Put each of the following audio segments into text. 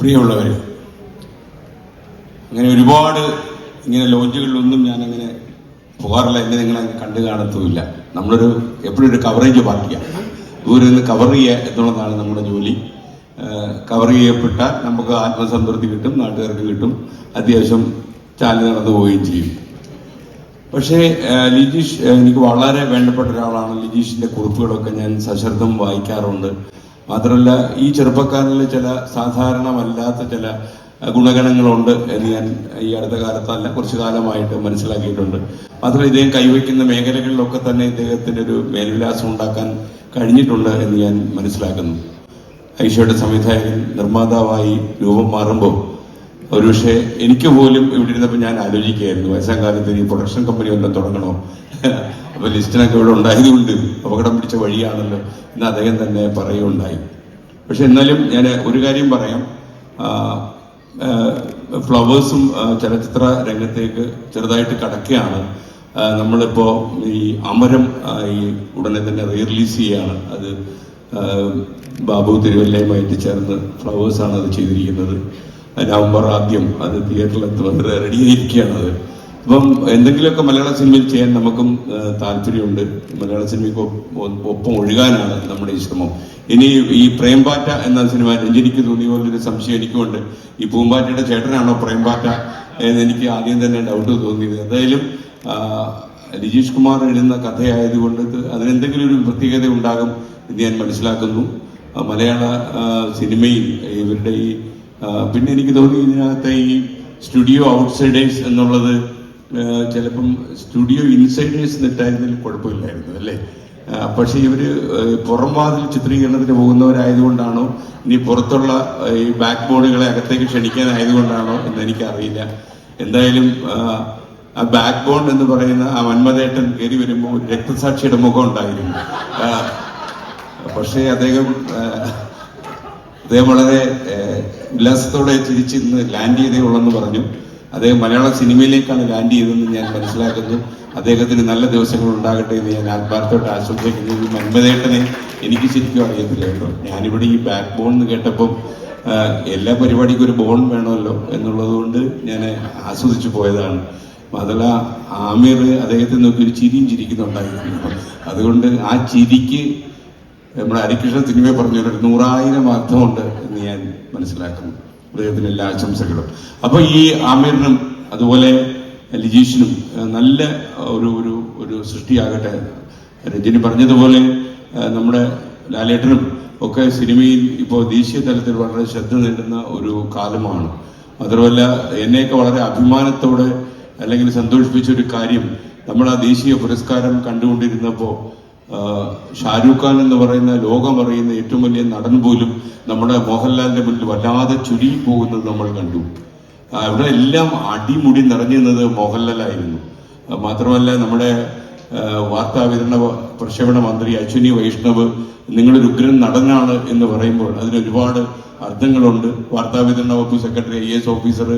പ്രിയമുള്ളവർ, അങ്ങനെ ഒരുപാട് ഇങ്ങനെ ലോഞ്ചുകളിലൊന്നും ഞാനങ്ങനെ പോകാറില്ല. എന്നെ നിങ്ങളെ കണ്ടു കാണത്തുമില്ല. നമ്മളൊരു എപ്പോഴും ഒരു കവറേജ് പാർട്ടിയാണ്. ദൂരെ നിന്ന് കവർ ചെയ്യുക എന്നുള്ളതാണ് നമ്മുടെ ജോലി. കവർ ചെയ്യപ്പെട്ടാൽ നമുക്ക് ആത്മസംതൃപ്തി കിട്ടും, നാട്ടുകാർക്ക് കിട്ടും, അത്യാവശ്യം ചാലി നടന്നു പോവുകയും ചെയ്യും. പക്ഷേ ലിജീഷ് എനിക്ക് വളരെ വേണ്ടപ്പെട്ട ഒരാളാണ്. ലിജീഷിന്റെ കുറിപ്പുകളൊക്കെ ഞാൻ സശ്രദ്ധം വായിക്കാറുണ്ട്. മാത്രമല്ല, ഈ ചെറുപ്പക്കാരിൽ ചില സാധാരണമല്ലാത്ത ചില ഗുണഗണങ്ങളുണ്ട് എന്ന് ഞാൻ ഈ അടുത്ത കാലത്തല്ല കുറച്ചു കാലമായിട്ട് മനസ്സിലാക്കിയിട്ടുണ്ട്. മാത്രമല്ല, ഇദ്ദേഹം കൈവയ്ക്കുന്ന മേഖലകളിലൊക്കെ തന്നെ ഇദ്ദേഹത്തിന് ഒരു മേൽവിലാസം ഉണ്ടാക്കാൻ കഴിഞ്ഞിട്ടുണ്ട് എന്ന് ഞാൻ മനസ്സിലാക്കുന്നു. ഐഷയുടെ സംവിധായകൻ നിർമ്മാതാവായി രൂപം മാറുമ്പോൾ ഒരുപക്ഷെ എനിക്ക് പോലും ഇവിടെ ഇരുന്നപ്പോൾ ഞാൻ ആലോചിക്കുകയായിരുന്നു, വയസ്സാം കാലത്ത് ഈ പ്രൊഡക്ഷൻ കമ്പനി വല്ലതും തുടങ്ങണോ, അപ്പോൾ ലിസ്റ്റിനൊക്കെ ഇവിടെ ഉണ്ടായതുകൊണ്ട് അപകടം പിടിച്ച വഴിയാണല്ലോ എന്ന് അദ്ദേഹം തന്നെ പറയുകയുണ്ടായി. പക്ഷെ എന്നാലും ഞാൻ ഒരു കാര്യം പറയാം, ഫ്ലവേഴ്സും ചലച്ചിത്ര രംഗത്തേക്ക് ചെറുതായിട്ട് കടക്കുകയാണ്. നമ്മളിപ്പോൾ ഈ അമരം ഈ ഉടനെ തന്നെ റിലീസ് ചെയ്യുകയാണ്. അത് ബാബു തിരുവല്ലയുമായിട്ട് ചേർന്ന് ഫ്ലവേഴ്സാണ് അത് ചെയ്തിരിക്കുന്നത്. നവംബർ ആദ്യം അത് തിയേറ്ററിലെത്തുന്നത് റെഡിയായിരിക്കുകയാണ്. അത് അപ്പം എന്തെങ്കിലുമൊക്കെ മലയാള സിനിമയിൽ ചെയ്യാൻ നമുക്കും താല്പര്യമുണ്ട്. മലയാള സിനിമയ്ക്ക് ഒപ്പം ഒഴുകാനാണ് നമ്മുടെ ഈ ശ്രമം. ഇനി ഈ പ്രേംപാറ്റ എന്ന സിനിമ എനിക്ക് തോന്നിയ പോലൊരു സംശയം എനിക്കുണ്ട്. ഈ പൂമ്പാറ്റയുടെ ചേട്ടനാണോ പ്രേംപാറ്റ എന്ന് എനിക്ക് ആദ്യം തന്നെ ഡൗട്ട് തോന്നിയത്. എന്തായാലും ലിജീഷ് കുമാർ എഴുതുന്ന കഥയായതുകൊണ്ട് അതിനെന്തെങ്കിലും ഒരു പ്രത്യേകത ഉണ്ടാകും എന്ന് ഞാൻ മനസ്സിലാക്കുന്നു. മലയാള സിനിമയിൽ ഇവരുടെ ഈ പിന്നെ എനിക്ക് തോന്നി ഇതിനകത്തെ ഈ സ്റ്റുഡിയോ ഔട്ട്സൈഡേഴ്സ് എന്നുള്ളത് ചിലപ്പം സ്റ്റുഡിയോ ഇൻസൈഡേഴ്സ് എന്നിട്ടായിരുന്നതിൽ കുഴപ്പമില്ലായിരുന്നു അല്ലേ. പക്ഷെ ഇവര് പുറം വാതിൽ ചിത്രീകരണത്തിന് പോകുന്നവരായതുകൊണ്ടാണോ ഇനി പുറത്തുള്ള ഈ ബാക്ക് ബോർഡുകളെ അകത്തേക്ക് ക്ഷണിക്കാനായതുകൊണ്ടാണോ എന്ന് എനിക്കറിയില്ല. എന്തായാലും ആ ബാക്ക് ബോൺ എന്ന് പറയുന്ന ആ മന്മഥേട്ടൻ കയറി വരുമ്പോൾ ഒരു രക്തസാക്ഷിയുടെ മുഖം ഉണ്ടായിരുന്നു. പക്ഷേ അദ്ദേഹം വളരെ ഉല്ലാസത്തോടെ ചിരിച്ചിന്ന് ലാൻഡ് ചെയ്തേ ഉള്ളെന്ന് പറഞ്ഞു. അദ്ദേഹം മലയാള സിനിമയിലേക്കാണ് ലാൻഡ് ചെയ്തതെന്ന് ഞാൻ മനസ്സിലാക്കുന്നു. അദ്ദേഹത്തിന് നല്ല ദിവസങ്ങൾ ഉണ്ടാകട്ടെ എന്ന് ഞാൻ ആത്മാർത്ഥമായിട്ട് ആശംസിക്കുന്നു. ഈ മന്മഥേട്ടനെ എനിക്ക് ശരിക്കും അറിയത്തില്ല കേട്ടോ. ഞാനിവിടെ ഈ ബാക്ക് ബോൺ എന്ന് കേട്ടപ്പം എല്ലാ പരിപാടിക്കും ഒരു ബോൺ വേണമല്ലോ എന്നുള്ളത് കൊണ്ട് ഞാൻ ആസ്വദിച്ചു പോയതാണ്. അതല്ല, ആമിർ അദ്ദേഹത്തെ നോക്കി ഒരു ചിരിയും ചിരിക്കുന്നുണ്ടായിരുന്നു. അതുകൊണ്ട് ആ ചിരിക്ക് നമ്മുടെ ഹരികൃഷ്ണൻ സിനിമയെ പറഞ്ഞൊരു 100,000 അർത്ഥമുണ്ട് എന്ന് ഞാൻ മനസ്സിലാക്കുന്നു. അദ്ദേഹത്തിന് എല്ലാ ആശംസകളും. അപ്പൊ ഈ ആമിറിനും അതുപോലെ ലിജീഷിനും നല്ല ഒരു ഒരു ഒരു സൃഷ്ടിയാകട്ടെ. രഞ്ജിനി പറഞ്ഞതുപോലെ നമ്മുടെ ലാലേട്ടനും ഒക്കെ സിനിമയിൽ ഇപ്പോൾ ദേശീയ തലത്തിൽ വളരെ ശ്രദ്ധ നേടുന്ന ഒരു കാലമാണ്. മാത്രമല്ല, എന്നെയൊക്കെ വളരെ അഭിമാനത്തോടെ അല്ലെങ്കിൽ സന്തോഷിപ്പിച്ച ഒരു കാര്യം, നമ്മൾ ആ ദേശീയ പുരസ്കാരം കണ്ടുകൊണ്ടിരുന്നപ്പോൾ ഷാരൂഖ് ഖാൻ എന്ന് പറയുന്ന ലോകം അറിയുന്ന ഏറ്റവും വലിയ നടൻ പോലും നമ്മുടെ മോഹൻലാലിന്റെ മുന്നിൽ വല്ലാതെ ചുരുങ്ങി പോകുന്നത് നമ്മൾ കണ്ടു. അവിടെ എല്ലാം അടിമുടി നിറഞ്ഞിരുന്നത് മോഹൻലാലായിരുന്നു. മാത്രമല്ല, നമ്മുടെ വാർത്താവിതരണ പ്രക്ഷേപണ മന്ത്രി അശ്വിനി വൈഷ്ണവ് നിങ്ങളൊരു ഉഗ്രൻ നടനാണ് എന്ന് പറയുമ്പോൾ അതിനൊരുപാട് അർത്ഥങ്ങളുണ്ട്. വാർത്താവിതരണ വകുപ്പ് സെക്രട്ടറി IAS ഓഫീസർ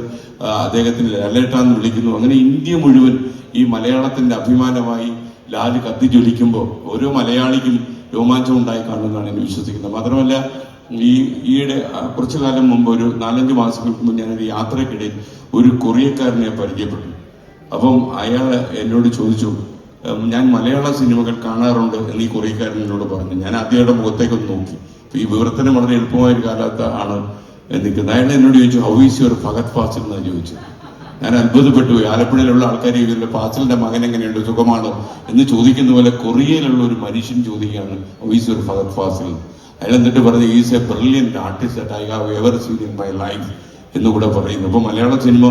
അദ്ദേഹത്തിന് ലാലേട്ടാന്ന് വിളിക്കുന്നു. അങ്ങനെ ഇന്ത്യ മുഴുവൻ ഈ മലയാളത്തിന്റെ അഭിമാനമായി ലാല് കത്തിജ്വലിക്കുമ്പോൾ ഓരോ മലയാളിക്കും രോമാഞ്ചം ഉണ്ടായി കാണുമെന്നാണ് ഞാൻ വിശ്വസിക്കുന്നത്. മാത്രമല്ല, ഈയിടെ കുറച്ചു കാലം മുമ്പ് ഒരു 4-5 മാസങ്ങൾക്ക് മുമ്പ് ഞാനൊരു യാത്രക്കിടയിൽ ഒരു കൊറിയക്കാരനെ പരിചയപ്പെട്ടു. അപ്പം അയാൾ എന്നോട് ചോദിച്ചു, ഞാൻ മലയാള സിനിമകൾ കാണാറുണ്ട് എന്ന് ഈ കൊറിയക്കാരൻ എന്നോട് പറഞ്ഞു. ഞാൻ ആദ്യമായിട്ട് മുഖത്തേക്കൊന്ന് നോക്കി. ഈ വിവർത്തനം വളരെ എളുപ്പമായ ഒരു കാലത്ത് ആണ് നിൽക്കുന്നത്. അയാൾ എന്നോട് ചോദിച്ചു, how is your Fahadh Faasil എന്നാണ് ചോദിച്ചത്. ഞാൻ അത്ഭുതപ്പെട്ടു പോയി. ആലപ്പുഴയിലുള്ള ആൾക്കാർ ഇതിന്റെ ഫാസിലിന്റെ മകൻ എങ്ങനെയുണ്ട്, സുഖമാണോ എന്ന് ചോദിക്കുന്ന പോലെ കൊറിയയിലുള്ള ഒരു മനുഷ്യൻ ചോദിക്കുകയാണ് how is your Fahadh Faasil. അയാൾ എന്നിട്ട് പറഞ്ഞു, is a brilliant artist that I have ever seen in my life എന്നുകൂടെ പറയുന്നു. അപ്പോൾ മലയാള സിനിമ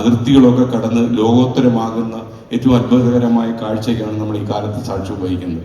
അതിർത്തികളൊക്കെ കടന്ന് ലോകോത്തരമാകുന്ന ഏറ്റവും അത്ഭുതകരമായ കാഴ്ചയ്ക്കാണ് നമ്മൾ ഈ കാലത്ത് സാക്ഷ്യം വഹിക്കുന്നത്.